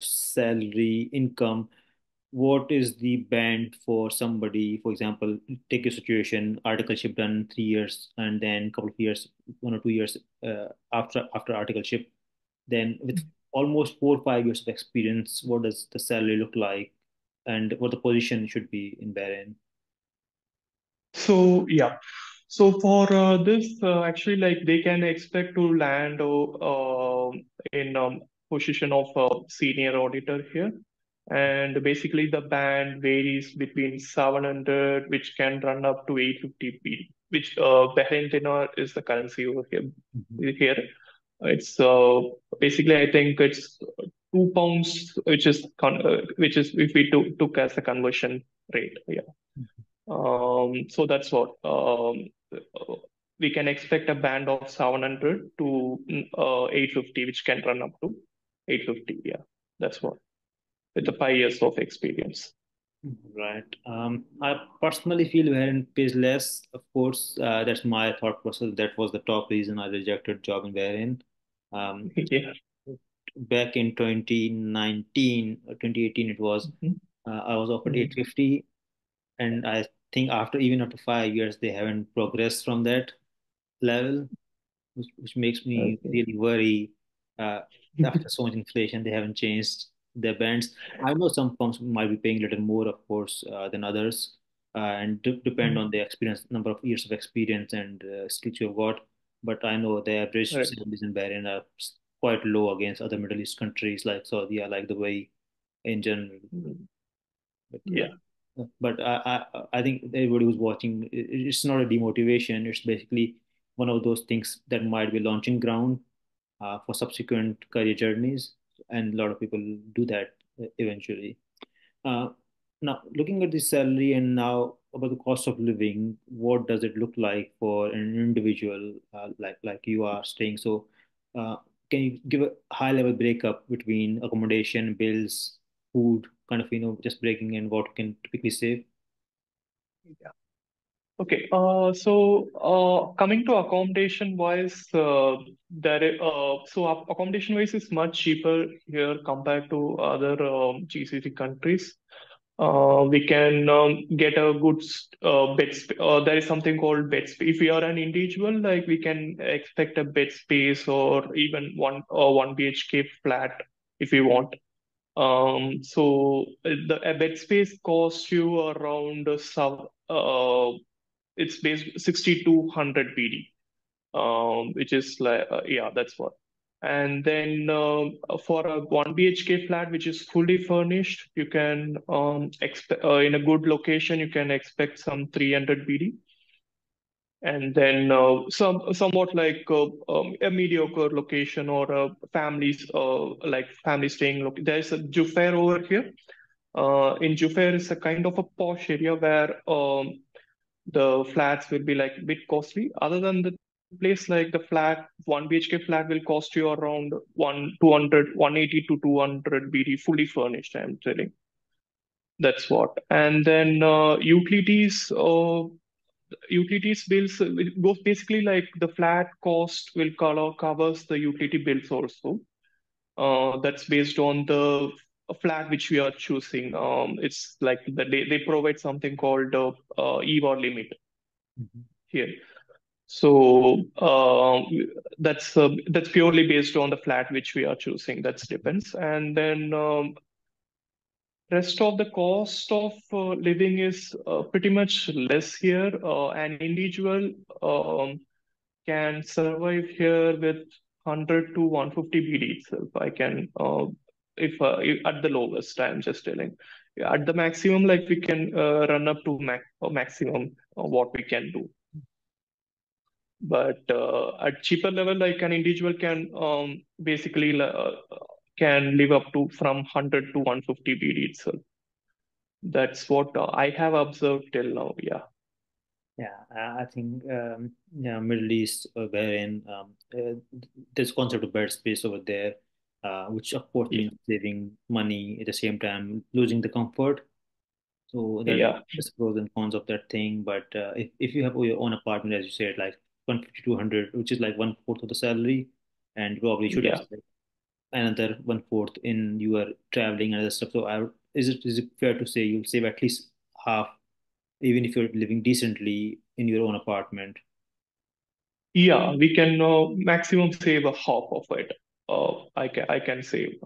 salary income, what is the band for somebody? For example, take a situation, articleship done 3 years, and then couple of years, 1 or 2 years after articleship, then with almost 4 or 5 years of experience, what does the salary look like, and what the position should be in Bahrain? So yeah, so for this, actually, like they can expect to land in position of senior auditor here, and basically the band varies between 700, which can run up to 850 BD, which Bahrain dinar is the currency over here. Mhm. Here, it's basically I think it's £2, which is if we took as a conversion rate. Yeah. So that's what we can expect a band of 700 to 850, which can run up to 850. Yeah, that's what with the 5 years of experience. Right. I personally feel Bahrain pays less. Of course, that's my thought process. That was the top reason I rejected job in Bahrain. Um, Yeah. Back in 2019 or 2018, it was Mhm. I was offered Mhm. 850, and I think even after 5 years, they haven't progressed from that level, which makes me Okay. really worry. Uh, After so much inflation, they haven't changed their bands. I know some firms might be paying a little more, of course, than others, and depend on the experience, number of years of experience and skills you've got. But I know the average Right. salaries in Bahrain are quite low against other Middle East countries like Saudi, like Dubai in general. Mhm. But yeah, Yeah. but I think everybody who's watching, it's not a demotivation. It's basically one of those things that might be launching ground for subsequent career journeys, and a lot of people do that eventually. Uh, Now, looking at the salary and now about the cost of living, what does it look like for an individual like you are staying? So, uh, can you give a high level breakup between accommodation, bills, food, kind of just breaking in what you can typically save? Yeah. Okay. Coming to accommodation wise, accommodation wise is much cheaper here compared to other GCC countries. We can get a good there is something called bed space. If we are an individual, like we can expect a bed space or even one BHK flat if we want. The a bed space costs you around it's based 6200 BD, which is like yeah, that's what. And then for a one BHK flat which is fully furnished, you can expect in a good location you can expect some 300 BD. And then somewhat like a mediocre location or a families like family staying. There's a Jufair over here. In Jufair is a kind of a posh area where the flats will be like a bit costly. Other than the place, like the flat, one BHK flat will cost you around 180 to 200 BD, fully furnished, I'm telling. That's what. And then utilities bills it goes basically like the flat cost will covers the utility bills also. That's based on the flat which we are choosing. It's like they provide something called EVA limit Mhm. here. So that's purely based on the flat which we are choosing. That depends. And then rest of the cost of living is pretty much less here. An individual can survive here with 100 to 150 BD itself. I can, if at the lowest, I'm just telling. Yeah, at the maximum, like we can run up to maximum what we can do. But at cheaper level, like an individual can basically can live up to from 100 to 150 BD itself. That's what I have observed till now. Yeah. Yeah, I think yeah, Middle East, wherein there's concept of bed space over there, which of course Yeah. means saving money at the same time losing the comfort. So Yeah. there's pros and cons of that thing. But if you have your own apartment, as you said, like 150, 200, which is like one fourth of the salary, and you probably should Yeah. expect. another one fourth in your traveling and other stuff. So is it fair to say you'll save at least half, even if you're living decently in your own apartment? Yeah, we can maximum save a half of it. I can save.